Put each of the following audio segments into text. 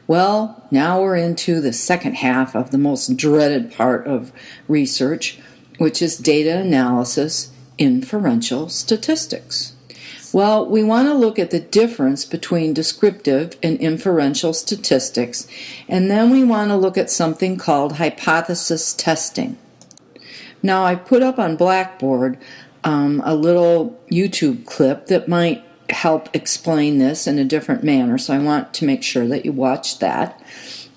Well, now we're into the second half of the most dreaded part of research, which is data analysis, inferential statistics. Well, we want to look at the difference between descriptive and inferential statistics, and then we want to look at something called hypothesis testing. Now, I put up on Blackboard a little YouTube clip that might help explain this in a different manner, so I want to make sure that you watch that.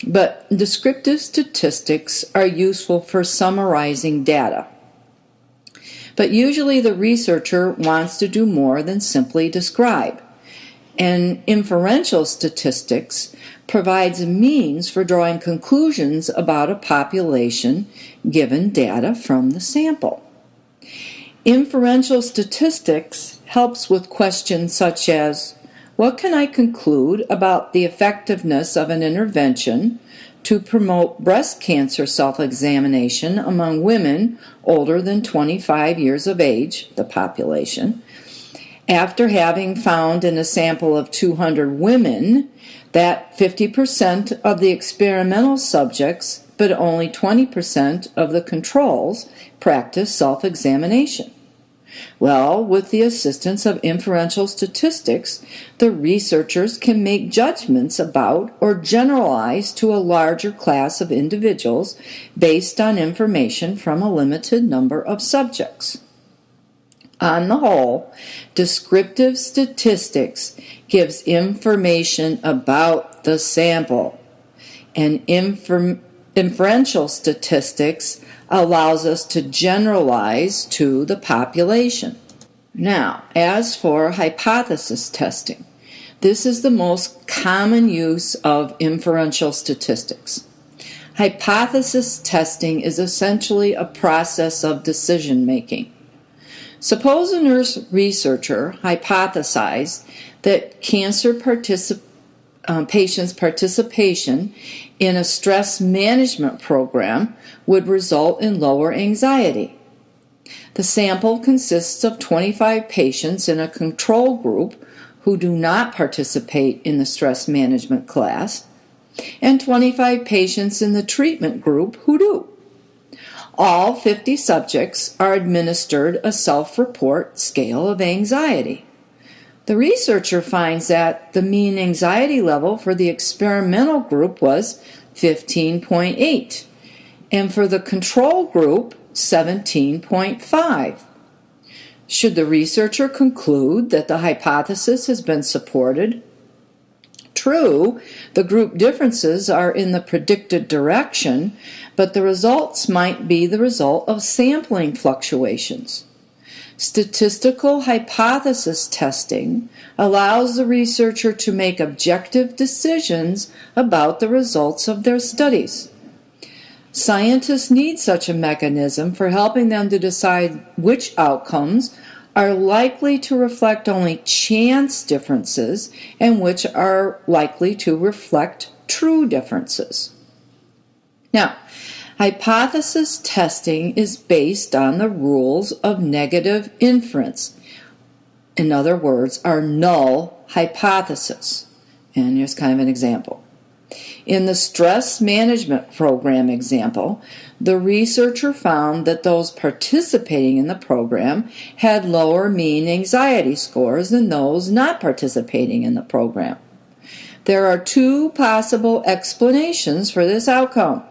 But descriptive statistics are useful for summarizing data. But usually the researcher wants to do more than simply describe. And inferential statistics provides a means for drawing conclusions about a population given data from the sample. Inferential statistics helps with questions such as, what can I conclude about the effectiveness of an intervention to promote breast cancer self-examination among women older than 25 years of age, the population, after having found in a sample of 200 women that 50% of the experimental subjects, but only 20% of the controls, practiced self-examination? Well, with the assistance of inferential statistics, the researchers can make judgments about or generalize to a larger class of individuals based on information from a limited number of subjects. On the whole, descriptive statistics gives information about the sample, and inferential statistics allows us to generalize to the population. Now, as for hypothesis testing, this is the most common use of inferential statistics. Hypothesis testing is essentially a process of decision making. Suppose a nurse researcher hypothesized that cancer patients' participation in a stress management program would result in lower anxiety. The sample consists of 25 patients in a control group who do not participate in the stress management class, and 25 patients in the treatment group who do. All 50 subjects are administered a self-report scale of anxiety. The researcher finds that the mean anxiety level for the experimental group was 15.8, and for the control group, 17.5. Should the researcher conclude that the hypothesis has been supported? True, the group differences are in the predicted direction, but the results might be the result of sampling fluctuations. Statistical hypothesis testing allows the researcher to make objective decisions about the results of their studies. Scientists need such a mechanism for helping them to decide which outcomes are likely to reflect only chance differences and which are likely to reflect true differences. Now, hypothesis testing is based on the rules of negative inference. In other words, our null hypothesis. And here's kind of an example. In the stress management program example, the researcher found that those participating in the program had lower mean anxiety scores than those not participating in the program. There are two possible explanations for this outcome.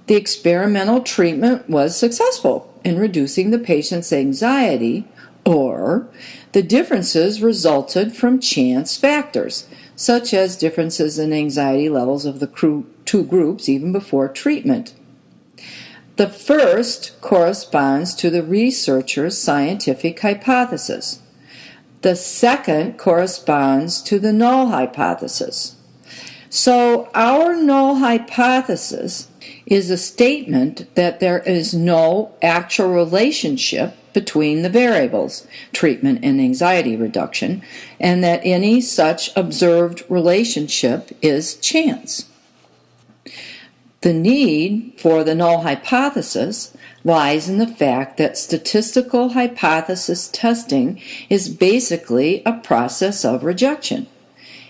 The experimental treatment was successful in reducing the patient's anxiety, or the differences resulted from chance factors, such as differences in anxiety levels of the two groups even before treatment. The first corresponds to the researcher's scientific hypothesis. The second corresponds to the null hypothesis. So our null hypothesis is a statement that there is no actual relationship between the variables, treatment and anxiety reduction, and that any such observed relationship is chance. The need for the null hypothesis lies in the fact that statistical hypothesis testing is basically a process of rejection.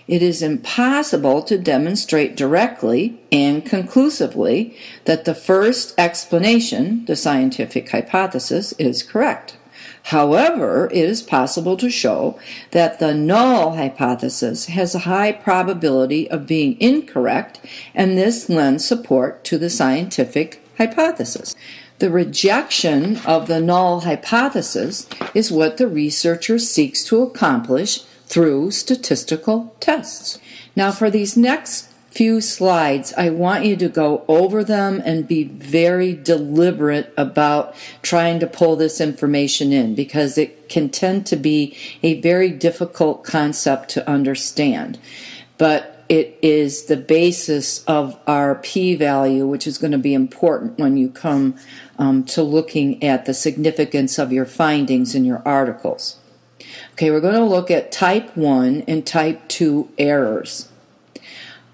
it is impossible to demonstrate directly and conclusively that the first explanation, the scientific hypothesis, is correct. However, it is possible to show that the null hypothesis has a high probability of being incorrect, and this lends support to the scientific hypothesis. The rejection of the null hypothesis is what the researcher seeks to accomplish through statistical tests. Now, for these next few slides, I want you to go over them and be very deliberate about trying to pull this information in, because it can tend to be a very difficult concept to understand. But it is the basis of our p-value, which is going to be important when you come to looking at the significance of your findings in your articles. Okay, we're going to look at type 1 and type 2 errors.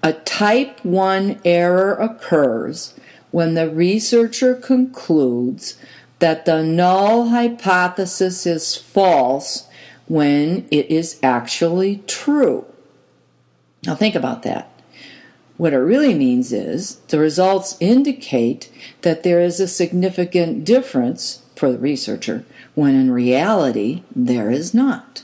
A type 1 error occurs when the researcher concludes that the null hypothesis is false when it is actually true. Now think about that. What it really means is the results indicate that there is a significant difference for the researcher, when in reality there is not.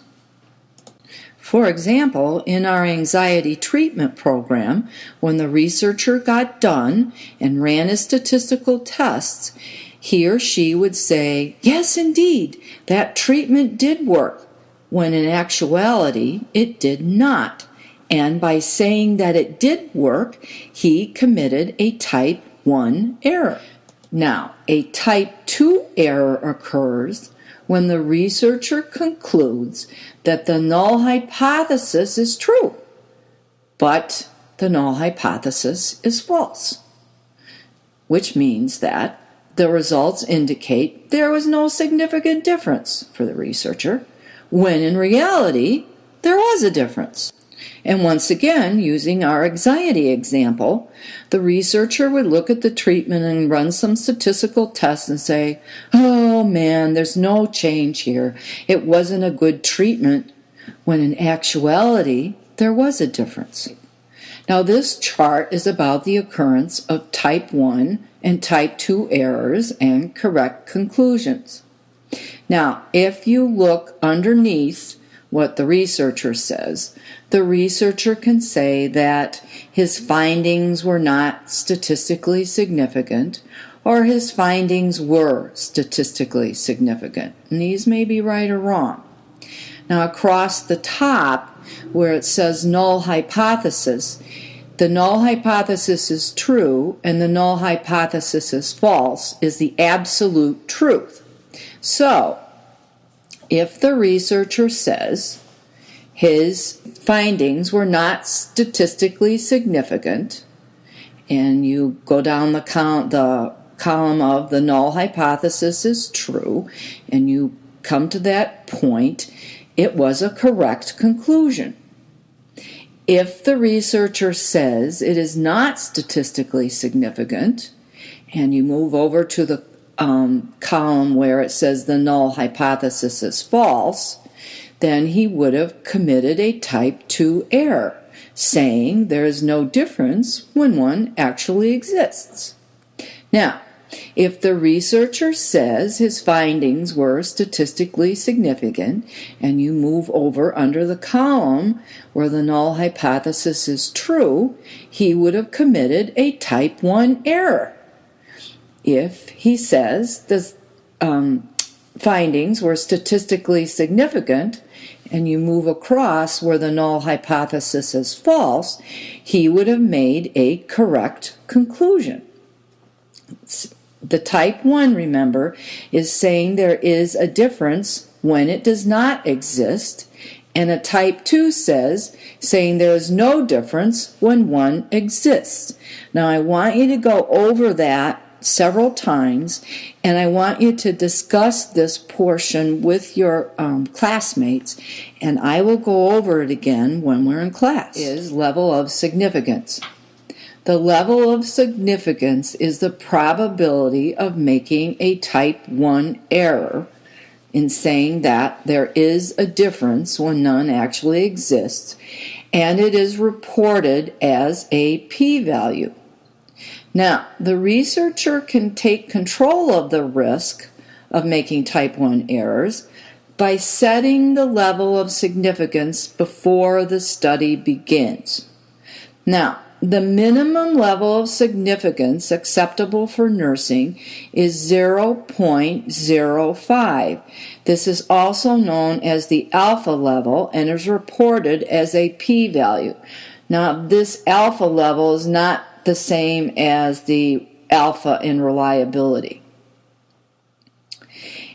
For example, in our anxiety treatment program, when the researcher got done and ran his statistical tests, he or she would say, "Yes, indeed, that treatment did work," when in actuality it did not. And by saying that it did work, he committed a type 1 error. Now, a type 2 error occurs when the researcher concludes that the null hypothesis is true, but the null hypothesis is false, which means that the results indicate there was no significant difference for the researcher, when in reality there was a difference. And once again, using our anxiety example, the researcher would look at the treatment and run some statistical tests and say, "Oh man, there's no change here. It wasn't a good treatment," when in actuality there was a difference. Now this chart is about the occurrence of type 1 and type 2 errors and correct conclusions. Now, if you look underneath what the researcher says, the researcher can say that his findings were not statistically significant, or his findings were statistically significant. And these may be right or wrong. Now, across the top, where it says null hypothesis, the null hypothesis is true and the null hypothesis is false is the absolute truth. So, if the researcher says his findings were not statistically significant, and you go down the column of the null hypothesis is true, and you come to that point, it was a correct conclusion. If the researcher says it is not statistically significant, and you move over to the column where it says the null hypothesis is false, then he would have committed a type 2 error, saying there is no difference when one actually exists. Now, if the researcher says his findings were statistically significant, and you move over under the column where the null hypothesis is true, he would have committed a type 1 error. If he says the findings were statistically significant, and you move across where the null hypothesis is false, he would have made a correct conclusion. The type 1, remember, is saying there is a difference when it does not exist, and a type 2 says saying there is no difference when one exists. Now I want you to go over that several times, and I want you to discuss this portion with your classmates, and I will go over it again when we're in class. Is level of significance. The level of significance is the probability of making a type 1 error in saying that there is a difference when none actually exists, and it is reported as a p-value. Now, the researcher can take control of the risk of making type 1 errors by setting the level of significance before the study begins. Now, the minimum level of significance acceptable for nursing is 0.05. This is also known as the alpha level and is reported as a p-value. Now, this alpha level is not the same as the alpha in reliability.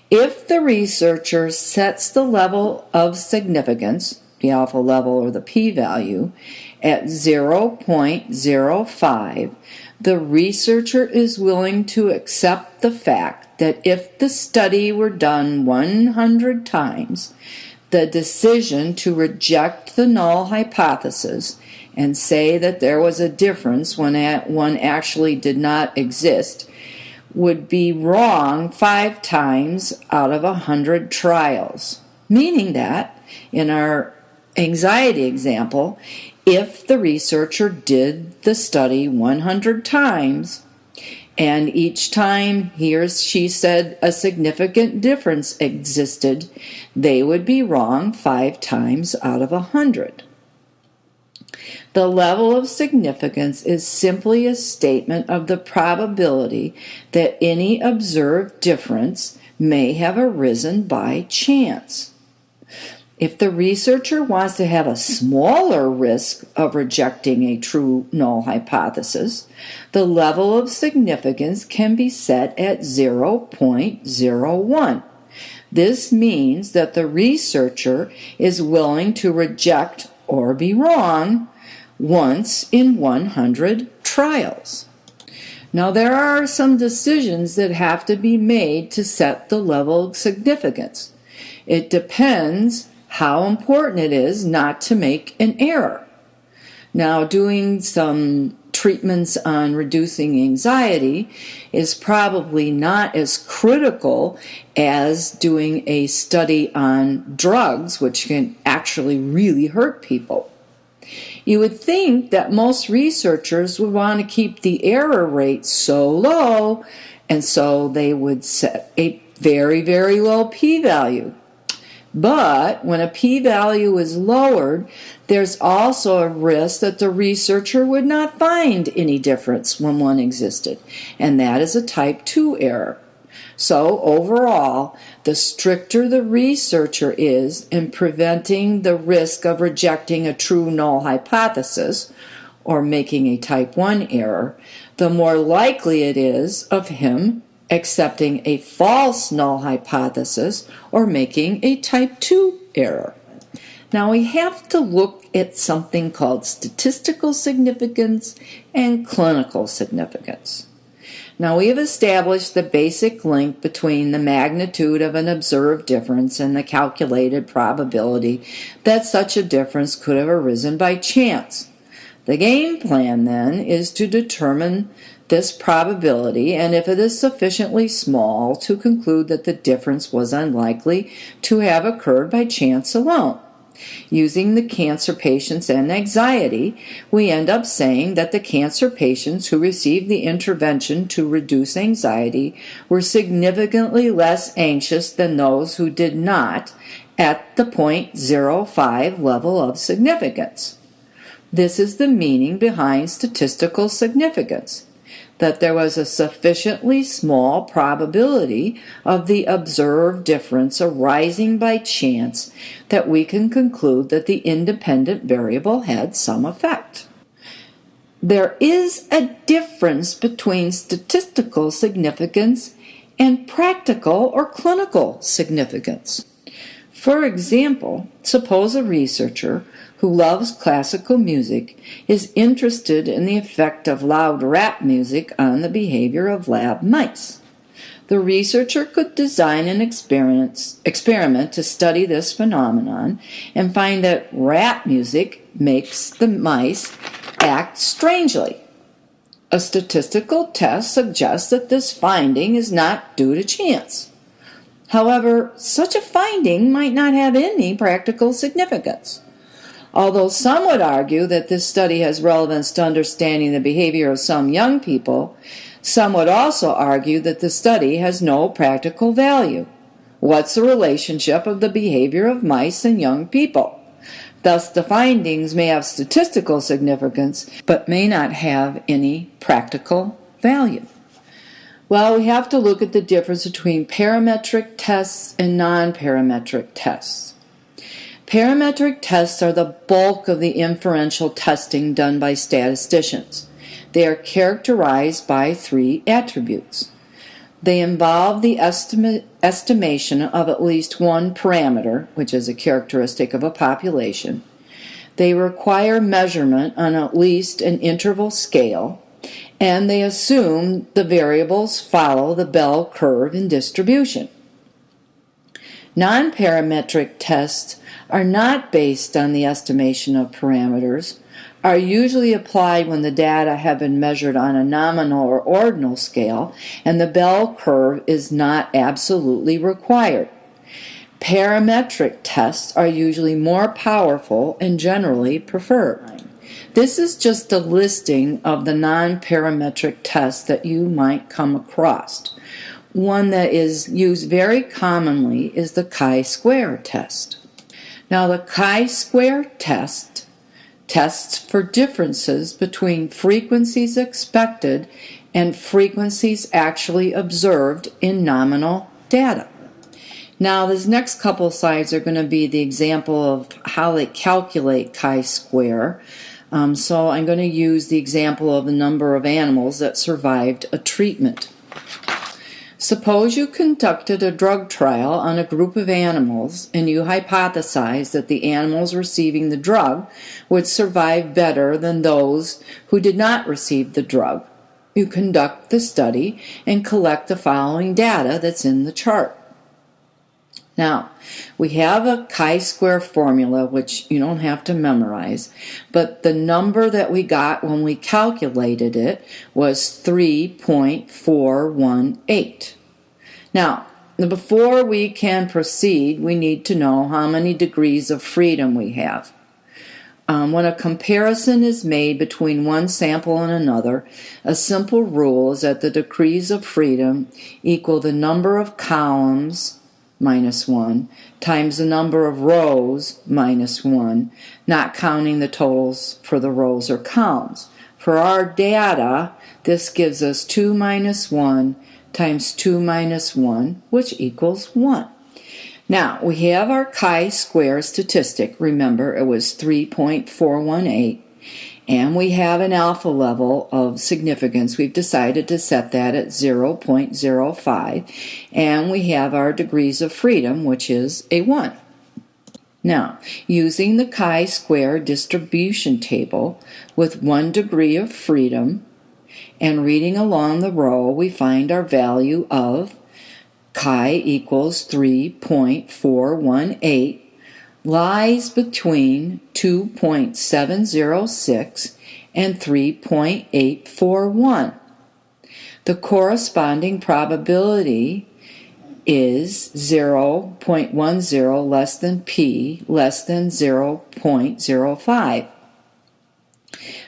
If the researcher sets the level of significance, the alpha level or the p-value, at 0.05, the researcher is willing to accept the fact that if the study were done 100 times, the decision to reject the null hypothesis and say that there was a difference when one actually did not exist would be wrong 5 times out of 100 trials. Meaning that, in our anxiety example, if the researcher did the study 100 times, and each time he or she said a significant difference existed, they would be wrong 5 times out of 100. The level of significance is simply a statement of the probability that any observed difference may have arisen by chance. If the researcher wants to have a smaller risk of rejecting a true null hypothesis, the level of significance can be set at 0.01. This means that the researcher is willing to reject or be wrong once in 100 trials. Now, there are some decisions that have to be made to set the level of significance. It depends how important it is not to make an error. Now, doing some treatments on reducing anxiety is probably not as critical as doing a study on drugs, which can actually really hurt people. You would think that most researchers would want to keep the error rate so low, and so they would set a very, very low p-value. But when a p-value is lowered, there's also a risk that the researcher would not find any difference when one existed, and that is a type 2 error. So overall, the stricter the researcher is in preventing the risk of rejecting a true null hypothesis or making a type 1 error, the more likely it is of him accepting a false null hypothesis or making a type 2 error. Now we have to look at something called statistical significance and clinical significance. Now we have established the basic link between the magnitude of an observed difference and the calculated probability that such a difference could have arisen by chance. The game plan then is to determine this probability, and if it is sufficiently small, to conclude that the difference was unlikely to have occurred by chance alone. Using the cancer patients and anxiety, we end up saying that the cancer patients who received the intervention to reduce anxiety were significantly less anxious than those who did not at the 0.05 level of significance. This is the meaning behind statistical significance, that there was a sufficiently small probability of the observed difference arising by chance that we can conclude that the independent variable had some effect. There is a difference between statistical significance and practical or clinical significance. For example, suppose a researcher who loves classical music is interested in the effect of loud rap music on the behavior of lab mice. The researcher could design an experiment to study this phenomenon and find that rap music makes the mice act strangely. A statistical test suggests that this finding is not due to chance. However, such a finding might not have any practical significance. Although some would argue that this study has relevance to understanding the behavior of some young people, some would also argue that the study has no practical value. What's the relationship of the behavior of mice and young people? Thus, the findings may have statistical significance, but may not have any practical value. Well, we have to look at the difference between parametric tests and non-parametric tests. Parametric tests are the bulk of the inferential testing done by statisticians. They are characterized by 3 attributes. They involve the estimation of at least one parameter, which is a characteristic of a population. They require measurement on at least an interval scale, and they assume the variables follow the bell curve in distribution. Non-parametric tests are not based on the estimation of parameters, are usually applied when the data have been measured on a nominal or ordinal scale, and the bell curve is not absolutely required. Parametric tests are usually more powerful and generally preferred. This is just a listing of the non-parametric tests that you might come across. One that is used very commonly is the chi-square test. Now, the chi-square test tests for differences between frequencies expected and frequencies actually observed in nominal data. Now, these next couple slides are going to be the example of how they calculate chi-square. So I'm going to use the example of the number of animals that survived a treatment. Suppose you conducted a drug trial on a group of animals and you hypothesized that the animals receiving the drug would survive better than those who did not receive the drug. You conduct the study and collect the following data that's in the chart. Now, we have a chi-square formula, which you don't have to memorize, but the number that we got when we calculated it was 3.418. Now, before we can proceed, we need to know how many degrees of freedom we have. When a comparison is made between one sample and another, a simple rule is that the degrees of freedom equal the number of columns minus 1 times the number of rows minus 1, not counting the totals for the rows or columns. For our data, this gives us 2 minus 1 times 2 minus 1, which equals 1. Now, we have our chi-square statistic. Remember, it was 3.418. And we have an alpha level of significance. We've decided to set that at 0.05. And we have our degrees of freedom, which is a 1. Now, using the chi-square distribution table with 1 degree of freedom and reading along the row, we find our value of chi equals 3.418. lies between 2.706 and 3.841. The corresponding probability is 0.10 less than p less than 0.05.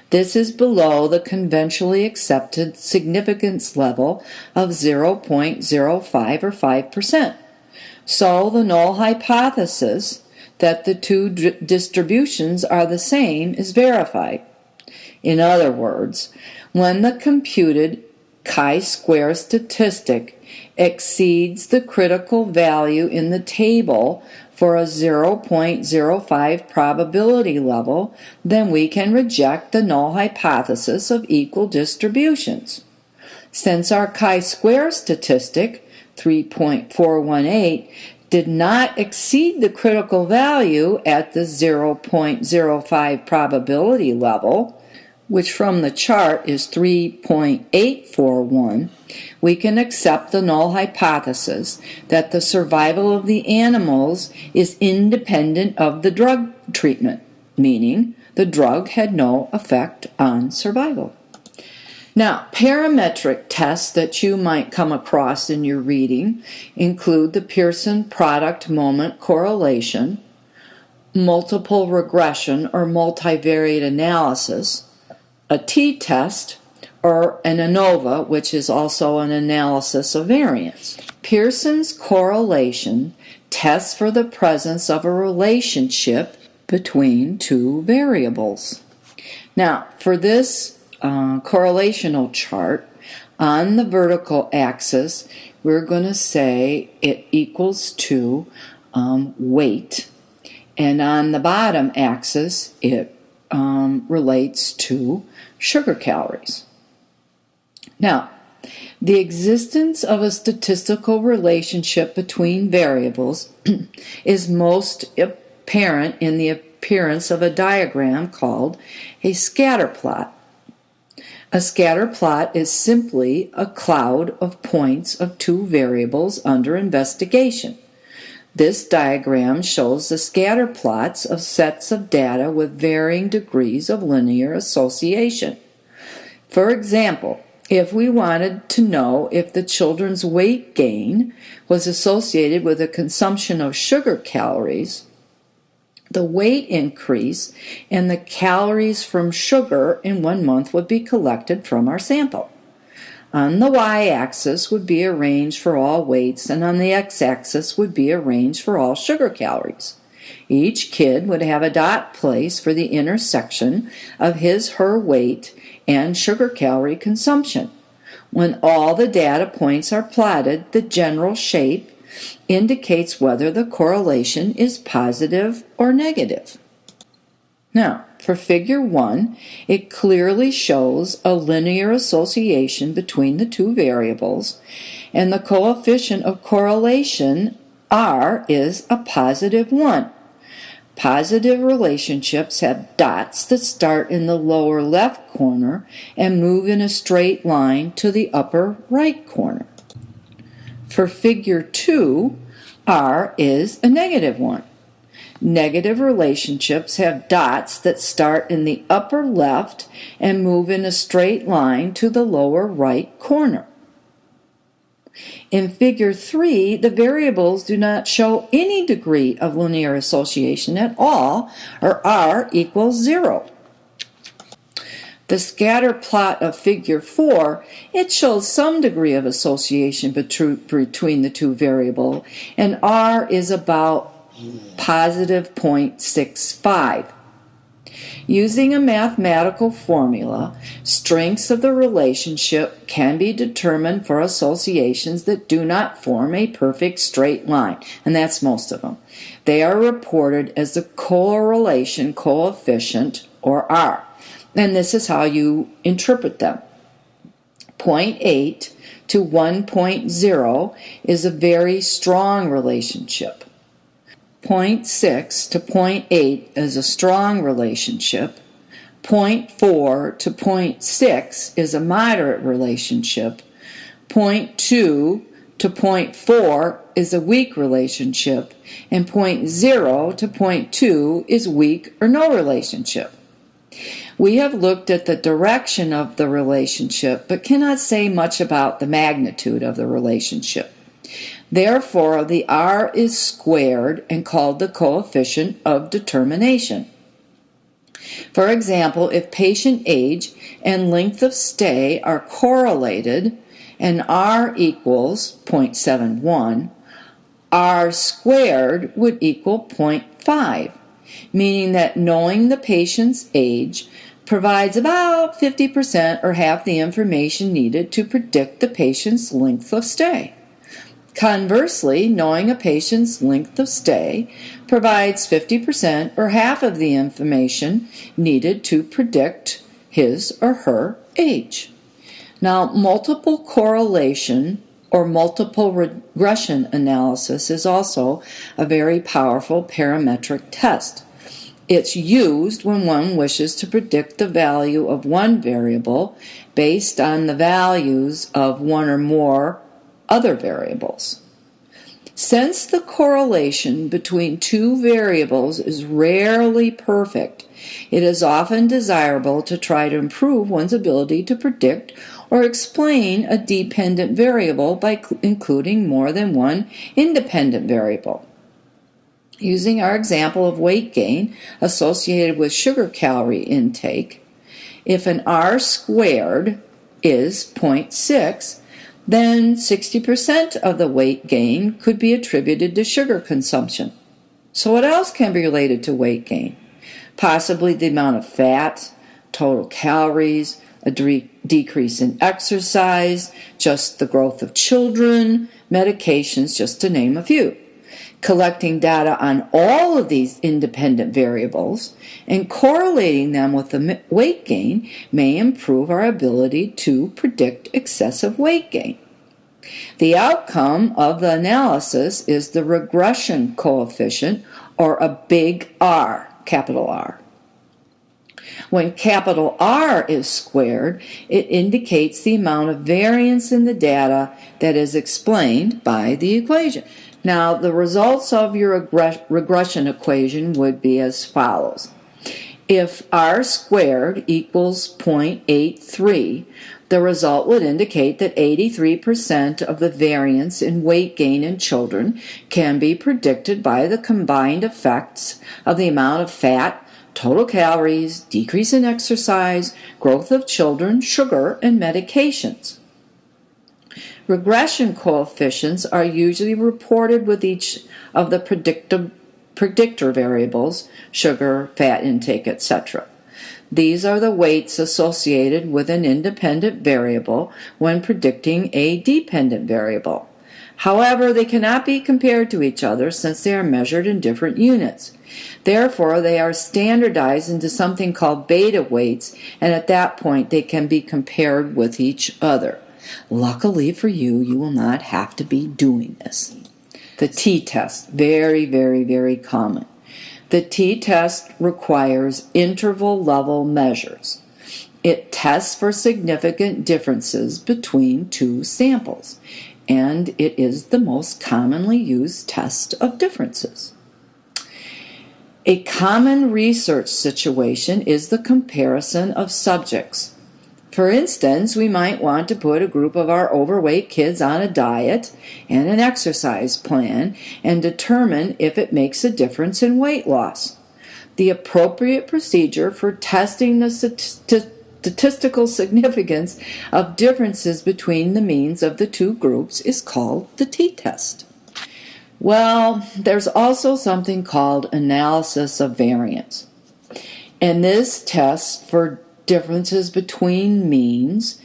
This is below the conventionally accepted significance level of 0.05 or 5%. So the null hypothesis that the two distributions are the same is verified. In other words, when the computed chi-square statistic exceeds the critical value in the table for a 0.05 probability level, then we can reject the null hypothesis of equal distributions. Since our chi-square statistic, 3.418, did not exceed the critical value at the 0.05 probability level, which from the chart is 3.841, we can accept the null hypothesis that the survival of the animals is independent of the drug treatment, meaning the drug had no effect on survival. Now, parametric tests that you might come across in your reading include the Pearson product moment correlation, multiple regression or multivariate analysis, a t-test, or an ANOVA, which is also an analysis of variance. Pearson's correlation tests for the presence of a relationship between two variables. Now, for this correlational chart, on the vertical axis, we're going to say it equals to weight, and on the bottom axis, it relates to sugar calories. Now, the existence of a statistical relationship between variables is most apparent in the appearance of a diagram called a scatter plot. A scatter plot is simply a cloud of points of two variables under investigation. This diagram shows the scatter plots of sets of data with varying degrees of linear association. For example, if we wanted to know if the children's weight gain was associated with the consumption of sugar calories, the weight increase and the calories from sugar in 1 month would be collected from our sample. On the y-axis would be a range for all weights, and on the x-axis would be a range for all sugar calories. Each kid would have a dot place for the intersection of his/her weight and sugar calorie consumption. When all the data points are plotted, the general shape indicates whether the correlation is positive or negative. Now, for figure 1, it clearly shows a linear association between the two variables, and the coefficient of correlation, R, is a positive 1. Positive relationships have dots that start in the lower left corner and move in a straight line to the upper right corner. For figure 2, R is a negative 1. Negative relationships have dots that start in the upper left and move in a straight line to the lower right corner. In figure 3, the variables do not show any degree of linear association at all, or R equals 0. The scatter plot of figure 4, it shows some degree of association between the two variables, and R is about positive 0.65. Using a mathematical formula, strengths of the relationship can be determined for associations that do not form a perfect straight line, and that's most of them. They are reported as the correlation coefficient, or R, and this is how you interpret them. 0.8 to 1.0 is a very strong relationship. 0.6 to 0.8 is a strong relationship. 0.4 to 0.6 is a moderate relationship. 0.2 to 0.4 is a weak relationship. And 0.0 to 0.2 is weak or no relationship. We have looked at the direction of the relationship, but cannot say much about the magnitude of the relationship. Therefore, the R is squared and called the coefficient of determination. For example, if patient age and length of stay are correlated and R equals 0.71, R squared would equal 0.5, meaning that knowing the patient's age provides about 50% or half the information needed to predict the patient's length of stay. Conversely, knowing a patient's length of stay provides 50% or half of the information needed to predict his or her age. Now, multiple correlation or multiple regression analysis is also a very powerful parametric test. It's used when one wishes to predict the value of one variable based on the values of one or more other variables. Since the correlation between two variables is rarely perfect, it is often desirable to try to improve one's ability to predict or explain a dependent variable by including more than one independent variable. Using our example of weight gain associated with sugar calorie intake, if an R squared is 0.6, then 60% of the weight gain could be attributed to sugar consumption. So what else can be related to weight gain? Possibly the amount of fat, total calories, a decrease in exercise, just the growth of children, medications, just to name a few. Collecting data on all of these independent variables and correlating them with the weight gain may improve our ability to predict excessive weight gain. The outcome of the analysis is the regression coefficient, or a big R, capital R. When capital R is squared, it indicates the amount of variance in the data that is explained by the equation. Now, the results of your regression equation would be as follows. If R squared equals 0.83, the result would indicate that 83% of the variance in weight gain in children can be predicted by the combined effects of the amount of fat, total calories, decrease in exercise, growth of children, sugar, and medications. Regression coefficients are usually reported with each of the predictor variables, sugar, fat intake, etc. These are the weights associated with an independent variable when predicting a dependent variable. However, they cannot be compared to each other since they are measured in different units. Therefore, they are standardized into something called beta weights, and at that point they can be compared with each other. Luckily for you, you will not have to be doing this. The t-test, very, very, very common. The t-test requires interval level measures. It tests for significant differences between two samples, and it is the most commonly used test of differences. A common research situation is the comparison of subjects. For instance, we might want to put a group of our overweight kids on a diet and an exercise plan and determine if it makes a difference in weight loss. The appropriate procedure for testing the statistical significance of differences between the means of the two groups is called the t-test. Well, there's also something called analysis of variance. And this tests for differences between means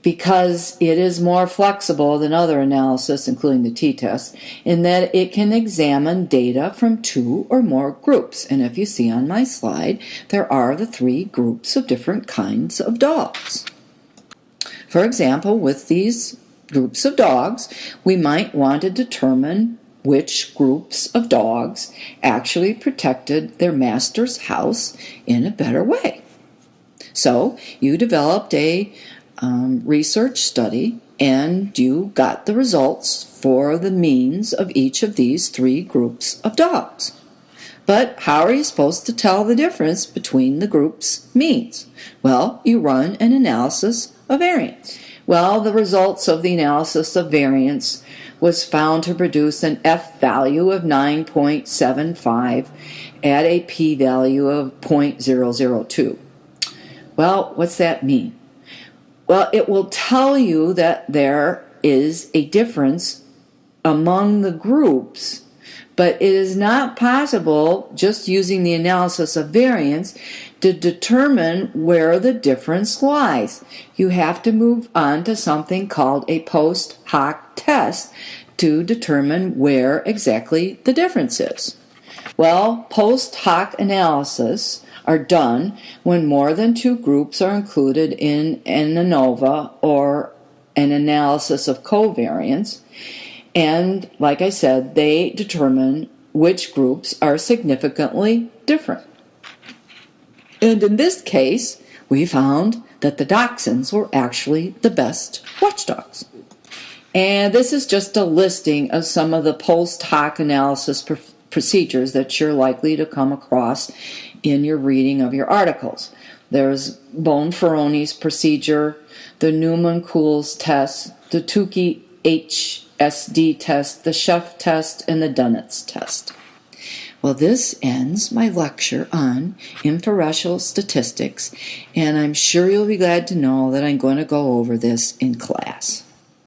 because it is more flexible than other analysis, including the t-test, in that it can examine data from two or more groups. And if you see on my slide, there are the three groups of different kinds of dogs. For example, with these groups of dogs, we might want to determine which groups of dogs actually protected their master's house in a better way. So you developed a research study and you got the results for the means of each of these three groups of dogs. But how are you supposed to tell the difference between the groups' means? Well, you run an analysis of variance. Well, the results of the analysis of variance was found to produce an F value of 9.75 at a p-value of 0.002. Well, what's that mean? Well, it will tell you that there is a difference among the groups, but it is not possible, just using the analysis of variance, to determine where the difference lies. You have to move on to something called a post-hoc test to determine where exactly the difference is. Well, post-hoc analysis are done when more than two groups are included in an ANOVA, or an analysis of covariance, and like I said, they determine which groups are significantly different. And in this case, we found that the dachshunds were actually the best watchdogs. And this is just a listing of some of the post-hoc analysis procedures that you're likely to come across in your reading of your articles. There's Bone-Ferroni's procedure, the Newman-Cool's test, the Tukey HSD test, the Sheff test, and the Dunnett's test. Well, this ends my lecture on inferential statistics, and I'm sure you'll be glad to know that I'm going to go over this in class.